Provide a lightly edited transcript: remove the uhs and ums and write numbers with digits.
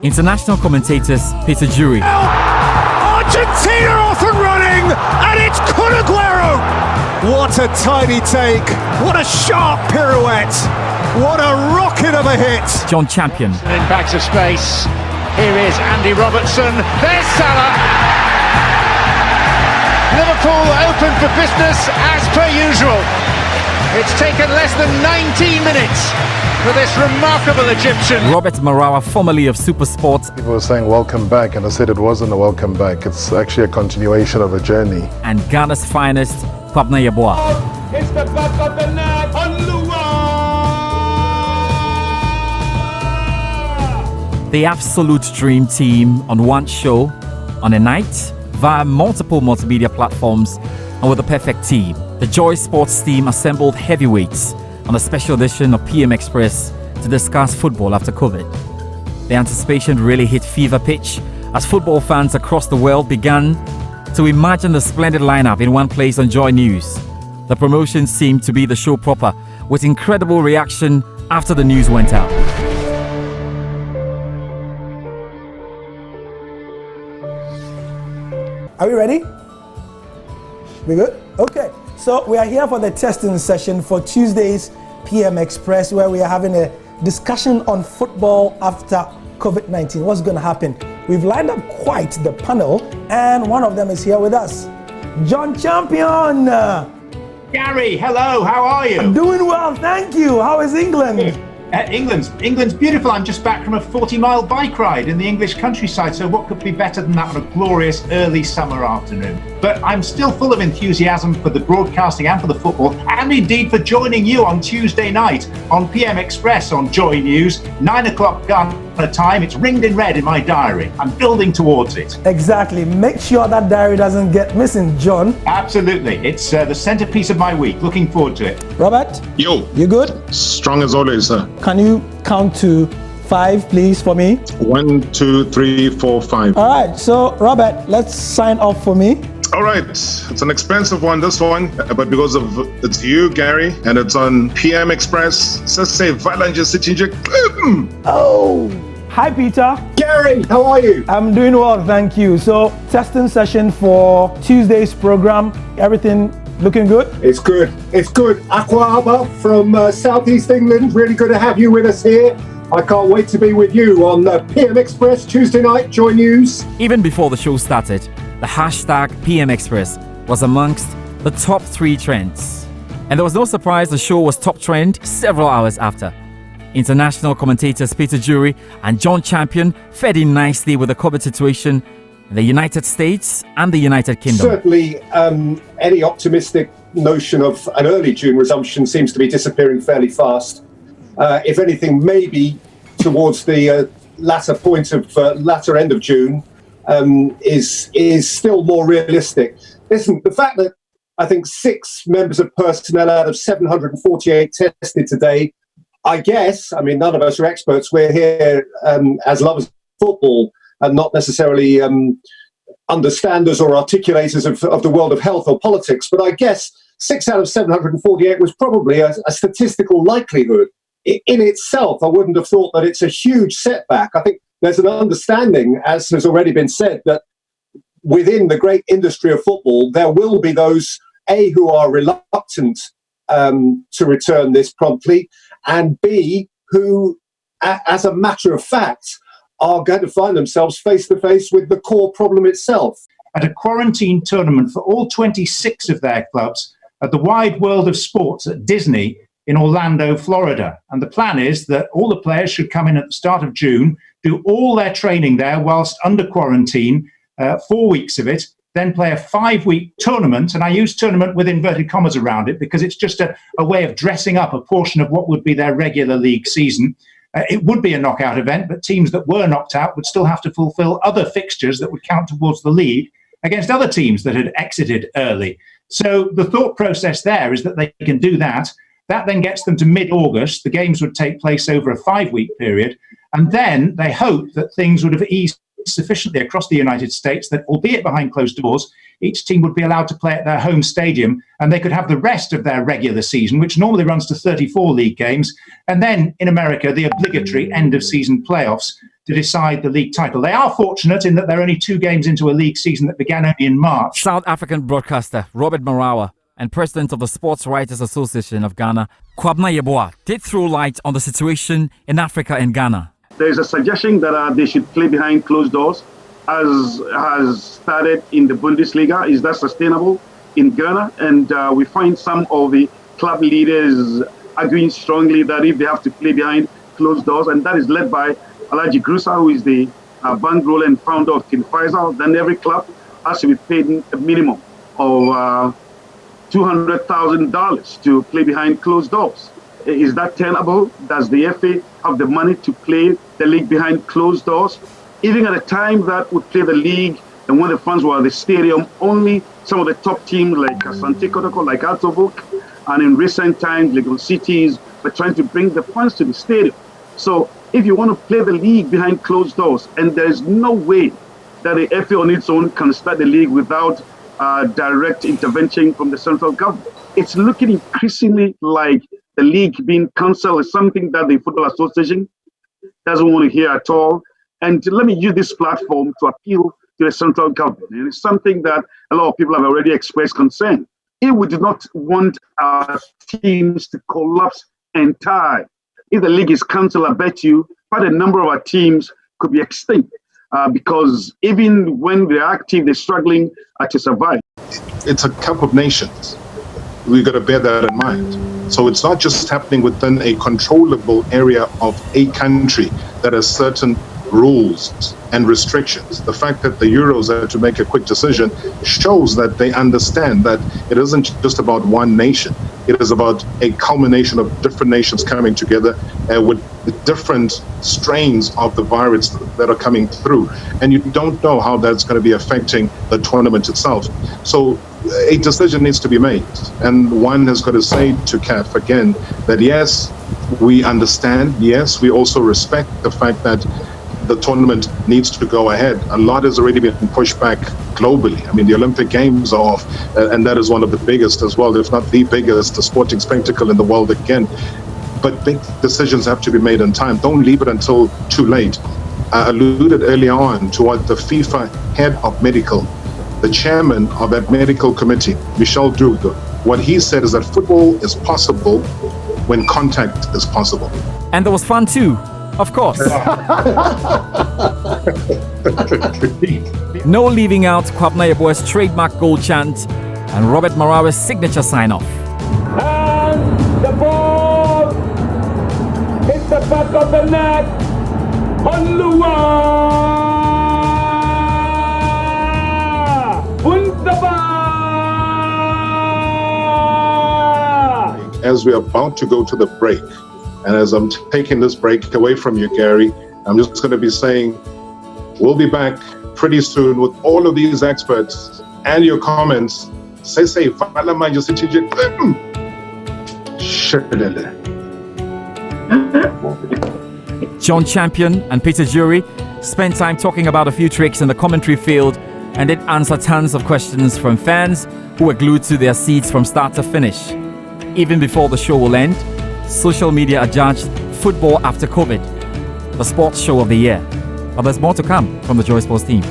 International commentators Peter Drury. Argentina off and running, and it's Kun Aguero! What a tiny take, what a sharp pirouette, what a rocket of a hit! John Champion. In bags of space, here is Andy Robertson, there's Salah! Liverpool open for business as per usual. It's taken less than 19 minutes for this remarkable Egyptian. Robert Marawa, formerly of SuperSport. People were saying welcome back, and I said it wasn't a welcome back. It's actually a continuation of a journey. And Ghana's finest, Kwabena Yeboah. It's the back of the net on Luwa. The absolute dream team on one show, on a night, via multiple multimedia platforms, and with the perfect team. The JoySports team assembled heavyweights on a special edition of PM Express to discuss football after COVID. The anticipation really hit fever pitch as football fans across the world began to imagine the splendid lineup in one place on Joy News. The promotion seemed to be the show proper, with incredible reaction after the news went out. Are we ready? We good? Okay. So we are here for the testing session for Tuesday's PM Express, where we are having a discussion on football after COVID-19. What's going to happen? We've lined up quite the panel, and one of them is here with us. John Champion! Gary, hello, how are you? I'm doing well, thank you. How is England? England's beautiful. I'm just back from a 40-mile bike ride in the English countryside, so what could be better than that on a glorious early summer afternoon? But I'm still full of enthusiasm for the broadcasting and for the football, and indeed for joining you on Tuesday night on PM Express on Joy News, 9 o'clock Ghana time. It's ringed in red in my diary. I'm building towards it. Exactly. Make sure that diary doesn't get missing, John. Absolutely. It's the centerpiece of my week. Looking forward to it. Robert? Yo. You good? Strong as always, sir. Can you count to 5, please, for me? 1, 2, 3, 4, 5. All right. So, Robert, let's sign off for me. All right, it's an expensive one, this one, but because of it's you, Gary, and it's on PM Express. Let's say Valanja City. Oh, hi, Peter. Gary, how are you? I'm doing well, thank you. So, testing session for Tuesday's program. Everything looking good? It's good. Aquaba from Southeast England. Really good to have you with us here. I can't wait to be with you on PM Express Tuesday night, Joy News. Even before the show started, the hashtag PM Express was amongst the top 3 trends. And there was no surprise the show was top trend several hours after. International commentators Peter Drury and John Champion fed in nicely with the COVID situation in the United States and the United Kingdom. Certainly, any optimistic notion of an early June resumption seems to be disappearing fairly fast. If anything, maybe towards the latter end of June is still more realistic. Listen, the fact that I think 6 members of personnel out of 748 tested today, I guess, I mean, none of us are experts. We're here as lovers of football and not necessarily understanders or articulators of the world of health or politics. But I guess 6 out of 748 was probably a statistical likelihood. In itself, I wouldn't have thought that it's a huge setback. I think there's an understanding, as has already been said, that within the great industry of football, there will be those, A, who are reluctant to return this promptly, and B, who, as a matter of fact, are going to find themselves face to face with the core problem itself. At a quarantine tournament for all 26 of their clubs at the Wide World of Sports at Disney in Orlando, Florida. And the plan is that all the players should come in at the start of June, do all their training there whilst under quarantine, 4 weeks of it, then play a 5-week tournament. And I use tournament with inverted commas around it because it's just a way of dressing up a portion of what would be their regular league season. It would be a knockout event, but teams that were knocked out would still have to fulfill other fixtures that would count towards the league against other teams that had exited early. So the thought process there is that they can do that. That then gets them to mid-August. The games would take place over a 5-week period. And then they hope that things would have eased sufficiently across the United States that, albeit behind closed doors, each team would be allowed to play at their home stadium and they could have the rest of their regular season, which normally runs to 34 league games, and then in America, the obligatory end-of-season playoffs to decide the league title. They are fortunate in that they're only 2 games into a league season that began only in March. South African broadcaster Robert Marawa and president of the Sports Writers Association of Ghana, Kwabena Yeboah, did throw light on the situation in Africa and Ghana. There is a suggestion that they should play behind closed doors, as has started in the Bundesliga. Is that sustainable in Ghana? And we find some of the club leaders arguing strongly that if they have to play behind closed doors, and that is led by Alhaji Grusa, who is the bankroller and founder of King Faisal, then every club has to be paid a minimum of $200,000 to play behind closed doors. Is that tenable? Does the FA have the money to play the league behind closed doors? Even at a time that would play the league and when the fans were at the stadium, only some of the top teams like Asante Kotoko, like Altobok, and in recent times, Legon Cities were trying to bring the fans to the stadium. So if you want to play the league behind closed doors, and there's no way that the FA on its own can start the league without direct intervention from the central government, it's looking increasingly like the league being cancelled is something that the Football Association doesn't want to hear at all. And let me use this platform to appeal to the central government. And it's something that a lot of people have already expressed concern. If we do not want our teams to collapse entirely, if the league is cancelled, I bet you quite a number of our teams could be extinct because even when they're active, they're struggling to survive. It's a Cup of Nations. We've got to bear that in mind. So it's not just happening within a controllable area of a country that has certain rules and restrictions. The fact that the Euros had to make a quick decision shows that they understand that it isn't just about one nation. It is about a culmination of different nations coming together with the different strains of the virus that are coming through. And you don't know how that's going to be affecting the tournament itself. So a decision needs to be made. And one has got to say to CAF again that yes, we understand. Yes, we also respect the fact that the tournament needs to go ahead. A lot has already been pushed back globally. I mean, the Olympic Games are off, and that is one of the biggest as well, if not the biggest sporting spectacle in the world again. But big decisions have to be made in time. Don't leave it until too late. I alluded earlier on to what the FIFA head of medical, the chairman of that medical committee, Michel Drury, what he said is that football is possible when contact is possible. And there was fun too. Of course. No leaving out Kwabena Yeboah's trademark goal chant and Robert Marawa's signature sign-off. And the ball hits the back of the net on Lua. As we're about to go to the break, and as I'm taking this break away from you, Gary, I'm just going to be saying we'll be back pretty soon with all of these experts and your comments. John Champion and Peter Drury spent time talking about a few tricks in the commentary field and did answer tons of questions from fans who were glued to their seats from start to finish. Even before the show will end, social media adjudged Football After COVID the sports show of the year. But there's more to come from the JoySports team.